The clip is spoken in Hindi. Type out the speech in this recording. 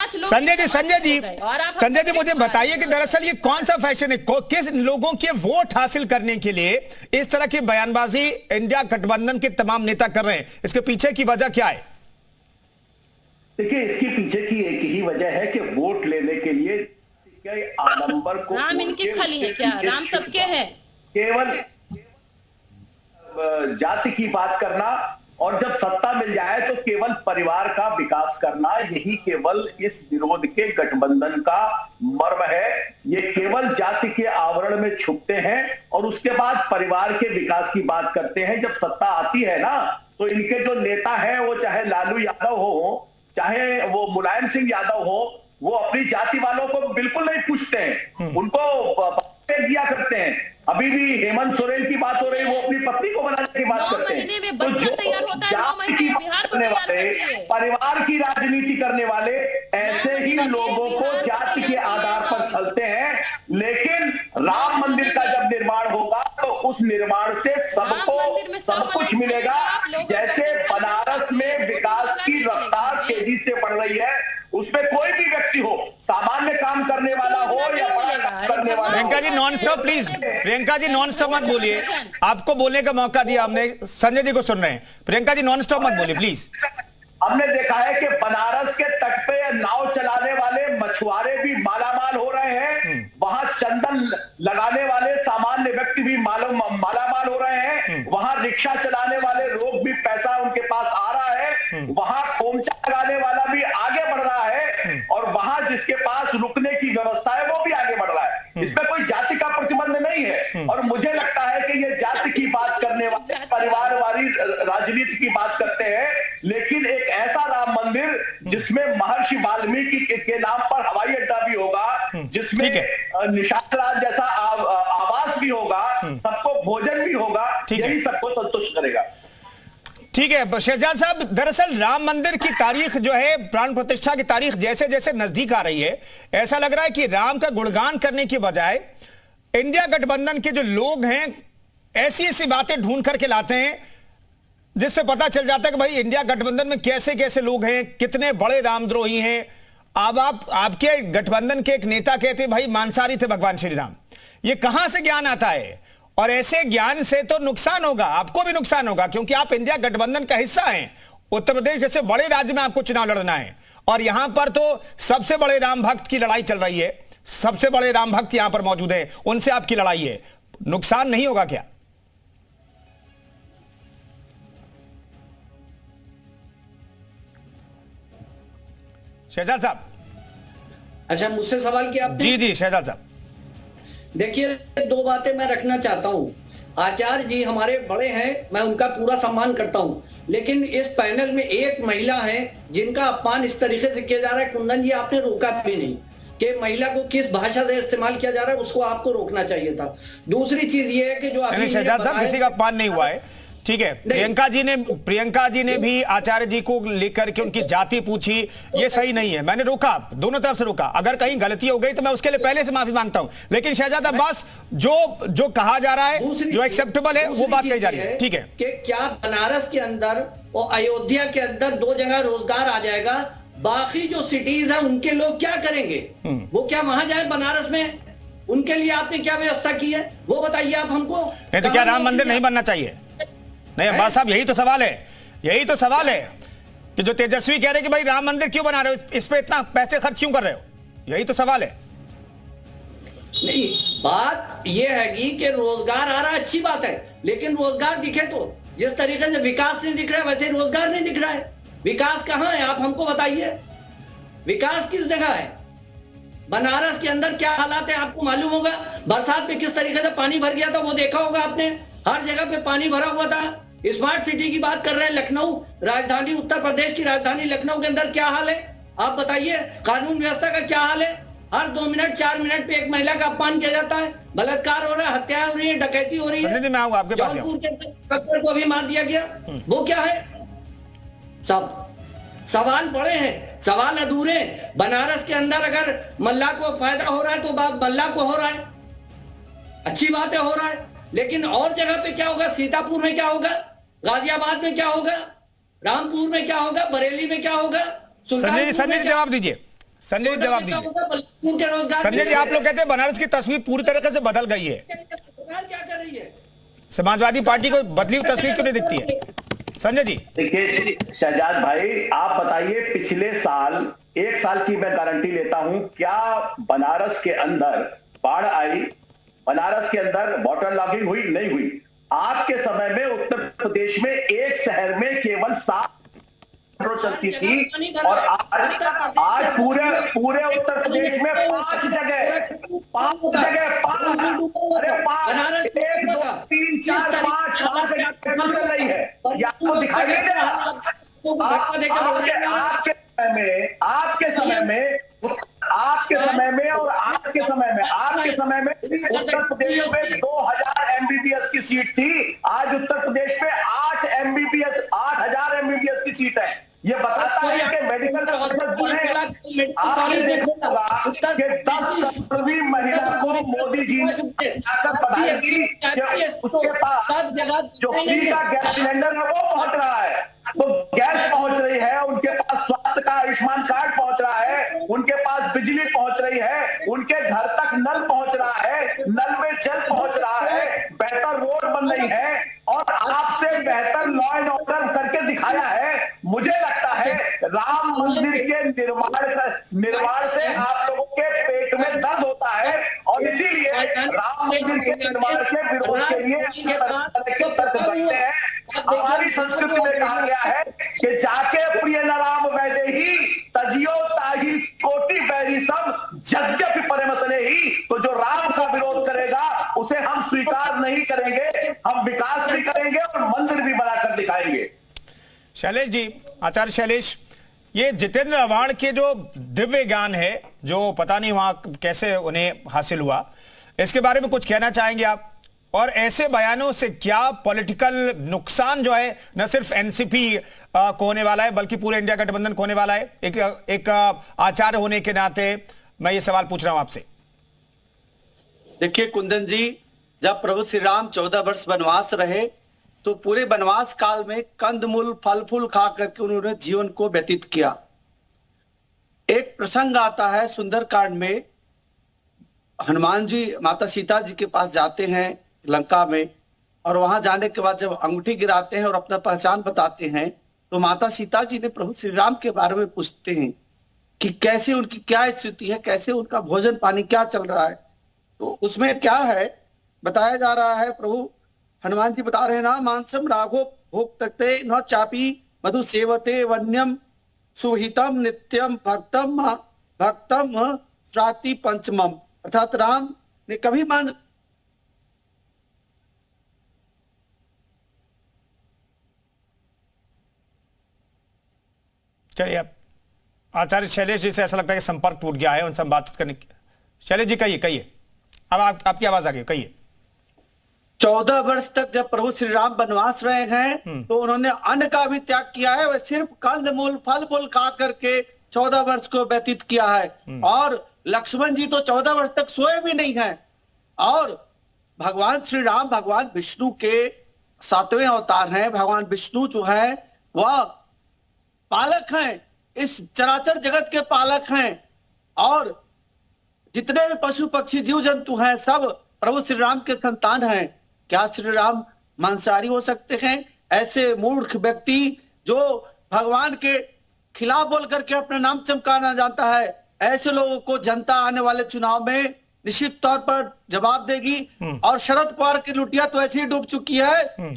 संजय जी मुझे बताइए कि दरअसल ये कौन सा फैशन है, किस लोगों के वोट हासिल करने के लिए इस तरह की बयानबाजी इंडिया गठबंधन के तमाम नेता कर रहे हैं, इसके पीछे की वजह क्या है? देखिए, इसके पीछे की एक ही वजह है कि वोट लेने के लिए आडंबर को, राम इनकी खली है क्या? राम सबके हैं। केवल जाति की बात करना और जब सत्ता मिल जाए तो केवल परिवार का विकास करना, यही केवल इस विरोध के गठबंधन का मर्म है। ये केवल जाति के आवरण में छुपते हैं और उसके बाद परिवार के विकास की बात करते हैं। जब सत्ता आती है ना, तो इनके जो नेता हैं, वो चाहे लालू यादव हो, चाहे वो मुलायम सिंह यादव हो, वो अपनी जाति वालों को बिल्कुल नहीं पूछते हैं, उनको दिया करते हैं। अभी भी हेमंत सोरेन की बात हो रही, वो अपनी पत्नी को बनाने की बात करते हैं। तो जो जाति की बात करने वाले, परिवार की राजनीति करने वाले, ऐसे ही लोगों को जाति के आधार पर चलते हैं। लेकिन राम मंदिर का जब निर्माण होगा तो उस निर्माण से सबको सब कुछ मिलेगा। जैसे बनारस में विकास की रफ्तार तेजी से बढ़ रही है, उसमें कोई भी व्यक्ति हो, सामान्य काम करने वाला हो या बड़ा काम करने वाला। Priyanka ji nonstop please, Priyanka ji nonstop मत बोलिए, आपको बोलने का मौका दिया हमने, संजय जी को सुन रहे हैं। प्रियंका जी नॉन स्टॉप मत बोलिए प्लीज। हमने देखा है कि बनारस के तट पे नाव चलाने वाले मछुआरे भी मालामाल हो रहे हैं, वहां चंदन लगाने वाले सामान्य व्यक्ति भी मालामाल हो रहे हैं, वहां रिक्शा चलाने वाले लोग भी पैसा उनके पास आ रहा है, वहां खोमचा लगाने वाला भी आगे बढ़ रहा है, और वहां जिसके पास रुकने की व्यवस्था है वो भी आगे बढ़ रहा है। इसमें कोई जाति का प्रतिबंध नहीं है। और मुझे लगता है कि ये जाति की बात करने वाले परिवार वाली राजनीति की बात करते हैं, लेकिन एक ऐसा राम मंदिर जिसमें महर्षि वाल्मीकि के नाम पर हवाई अड्डा भी होगा, जिसमें निशांत राज जैसा आवास भी होगा, सबको भोजन भी होगा, यही सबको संतुष्ट करेगा। ठीक है शहजाद साहब, दरअसल राम मंदिर की तारीख जो है, प्राण प्रतिष्ठा की तारीख जैसे जैसे नजदीक आ रही है, ऐसा लग रहा है कि राम का गुणगान करने की बजाय इंडिया गठबंधन के जो लोग हैं ऐसी ऐसी बातें ढूंढ करके लाते हैं जिससे पता चल जाता है कि भाई इंडिया गठबंधन में कैसे कैसे लोग हैं, कितने बड़े रामद्रोही हैं। अब आपके गठबंधन के एक नेता कहते भाई मांसाहारी थे भगवान श्री राम। ये कहां से ज्ञान आता है? और ऐसे ज्ञान से तो नुकसान होगा, आपको भी नुकसान होगा, क्योंकि आप इंडिया गठबंधन का हिस्सा हैं। उत्तर प्रदेश जैसे बड़े राज्य में आपको चुनाव लड़ना है और यहां पर तो सबसे बड़े राम भक्त की लड़ाई चल रही है, सबसे बड़े राम भक्त यहां पर मौजूद है, उनसे आपकी लड़ाई है, नुकसान नहीं होगा क्या? शहजाद साहब। अच्छा, मुझसे सवाल किया आपने? जी जी शहजाद साहब। देखिए, दो बातें मैं रखना चाहता हूं। आचार्य जी हमारे बड़े हैं, मैं उनका पूरा सम्मान करता हूं, लेकिन इस पैनल में एक महिला है जिनका अपमान इस तरीके से किया जा रहा है। कुंदन जी, आपने रोका भी नहीं कि महिला को किस भाषा से इस्तेमाल किया जा रहा है, उसको आपको रोकना चाहिए था। दूसरी चीज ये है कि जो अभी शहजाद साहब किसी का अपमान नहीं हुआ है, ठीक है। प्रियंका जी ने भी आचार्य जी को लेकर के उनकी जाति पूछी, ये सही नहीं है। मैंने रोका, दोनों तरफ से रोका, अगर कहीं गलती हो गई तो मैं उसके लिए पहले से माफी मांगता हूं। लेकिन शहजाद अब्बास, जो कहा जा रहा है, जो एक्सेप्टेबल है, वो बात कही जा रही है, ठीक है। कि क्या बनारस के अंदर और अयोध्या के अंदर दो जगह रोजगार आ जाएगा, बाकी जो सिटीज है उनके लोग क्या करेंगे? वो क्या वहां जाए बनारस में? उनके लिए आपने क्या व्यवस्था की है, वो बताइए आप हमको। नहीं तो क्या राम मंदिर नहीं बनना चाहिए? नहीं अब्बास साहब, यही तो सवाल है, यही तो सवाल है कि जो तेजस्वी कह रहे हैं कि भाई राम मंदिर क्यों बना रहे हो, इस पे इतना पैसे खर्च क्यों कर रहे हो, यही तो सवाल है। नहीं, बात यह है कि रोजगार आ रहा है, अच्छी बात है, लेकिन रोजगार दिखे तो, जिस तरीके से विकास नहीं दिख रहा है वैसे रोजगार नहीं दिख रहा है। विकास कहां है, आप हमको बताइए, विकास किस जगह है? बनारस के अंदर क्या हालात है आपको मालूम होगा। बरसात में किस तरीके से पानी भर गया था वो देखा होगा आपने, हर जगह पे पानी भरा हुआ था। स्मार्ट सिटी की बात कर रहे हैं, लखनऊ राजधानी, उत्तर प्रदेश की राजधानी लखनऊ के अंदर क्या हाल है आप बताइए। कानून व्यवस्था का क्या हाल है? हर 2 मिनट 4 मिनट पे एक महिला का अपमान किया जाता है, बलात्कार हो रहा है, हत्याएं हो रही है, डकैती हो रही है। जौनपुर के कब्र को भी मार दिया गया, वो क्या है? सब सवाल बड़े हैं, सवाल अधूरे। बनारस के अंदर अगर मल्ला को फायदा हो रहा है तो मल्ला को हो रहा है, अच्छी बात है, हो रहा है, लेकिन और जगह पे क्या होगा? सीतापुर में क्या होगा? गाजियाबाद में क्या होगा? रामपुर में क्या होगा? बरेली में क्या होगा? संजय जी जवाब दीजिए, संजय जी जवाब दीजिए। रोजगार संजय जी, आप लोग कहते हैं बनारस की तस्वीर पूरी तरीके से बदल गई है, सरकार क्या कर रही है? समाजवादी पार्टी को बदली हुई तस्वीर क्यों नहीं दिखती है? संजय जी देखिए शहजाद भाई, आप बताइए, पिछले साल, एक साल की मैं गारंटी लेता हूं, क्या बनारस के अंदर बाढ़ आई? बनारस के अंदर वाटर लॉगिंग हुई? नहीं हुई। आपके समय में उत्तर प्रदेश में एक शहर में केवल 7 चलती थी, और आज पूरे उत्तर प्रदेश में 5 जगह, अरे 5, 1, 2, 3, 4, 5 जगह चल रही है। ये आपको दिखाई नहीं दे रहा? आपके समय में उत्तर प्रदेश में 2000 एमबीबीएस की सीट थी, आज उत्तर प्रदेश में 8,000 एमबीबीएस की सीट है। ये बताता है कि मेडिकल कॉलेज बने। आपने देखा होगा कि 10 करोड़वीं महिला को मोदी जी ने जाकर बधाई दी कि उसके पास जो फ्री का गैस सिलेंडर है वो पहुंच रहा है, तो गैस पहुंच रही है, उनके पास स्वास्थ्य का आयुष्मान कार्ड पहुंच रहा है, उनके पास बिजली पहुंच रही है, उनके घर तक नल पहुंच रहा है, नल में जल पहुंच रहा है, बेहतर रोड बन रही है, और आपसे बेहतर लॉ एंड ऑर्डर करके दिखाया है। मुझे लगता है राम मंदिर के निर्माण से आप लोगों के पेट में दर्द होता है, और इसीलिए राम मंदिर के निर्माण के विरोध के लिए तर्क बनते हैं। हमारी संस्कृति में कहा गया है कि जाके प्रिय न राम वैसे ही तजियो ताही कोटि बैरी सब जगजग परे मसले ही। तो जो राम का विरोध करेगा उसे हम स्वीकार नहीं करेंगे, हम विकास भी करेंगे और मंदिर भी बनाकर दिखाएंगे। शैलेश जी, आचार्य शैलेश, ये जितेंद्र आव्हाड के जो दिव्य ज्ञान है, जो पता नहीं वहां कैसे उन्हें हासिल हुआ, इसके बारे में कुछ कहना चाहेंगे आप? और ऐसे बयानों से क्या पॉलिटिकल नुकसान जो है न सिर्फ एनसीपी को होने वाला है बल्कि पूरे इंडिया गठबंधन को होने वाला है? एक आचार्य होने के नाते मैं ये सवाल पूछ रहा हूं आपसे। देखिए कुंदन जी, जब प्रभु श्री राम 14 वर्ष वनवास रहे तो पूरे वनवास काल में कंदमूल फल फूल खा करके उन्होंने जीवन को व्यतीत किया। एक प्रसंग आता है सुंदरकांड में, हनुमान जी माता सीता जी के पास जाते हैं लंका में, और वहां जाने के बाद जब अंगूठी गिराते हैं और अपना पहचान बताते हैं तो माता सीता जी ने प्रभु श्री राम के बारे में पूछते हैं कि कैसे उनकी क्या स्थिति है, कैसे उनका भोजन पानी क्या चल रहा है। तो उसमें क्या है बताया जा रहा है, प्रभु हनुमान जी बता रहे हैं ना, मांसम राघो भोग तकते न चापी मधु सेवते वन्यम सुहितम नित्यम भक्तम श्राति पंचमम। अर्थात राम ने कभी मांस चलिए, आचार्य शैलेश जी से ऐसा लगता है कि संपर्क टूट गया है, उनसे हम बात करने की। शैलेश जी कहिए, अब आपकी आवाज आ गई, कहिए। 14 वर्ष तक जब प्रभु श्री राम वनवास रहे हैं तो उन्होंने अन्न का भी त्याग किया है, वह सिर्फ कंदमूल फल फूल खा करके 14 वर्ष को व्यतीत किया है। और लक्ष्मण जी तो 14 वर्ष तक सोए भी नहीं हैं। और भगवान श्री राम भगवान विष्णु के 7वें अवतार हैं। भगवान विष्णु जो है वह पालक हैं, इस चराचर जगत के पालक हैं, और जितने भी पशु पक्षी जीव जंतु हैं सब प्रभु श्री राम के संतान हैं। क्या श्री राम मांसाहारी हो सकते हैं? ऐसे मूर्ख व्यक्ति जो भगवान के खिलाफ बोल करके अपना नाम चमकाना जानता है, ऐसे लोगों को जनता आने वाले चुनाव में निश्चित तौर पर जवाब देगी। और शरद पवार की लुटिया तो ऐसे ही डूब चुकी है।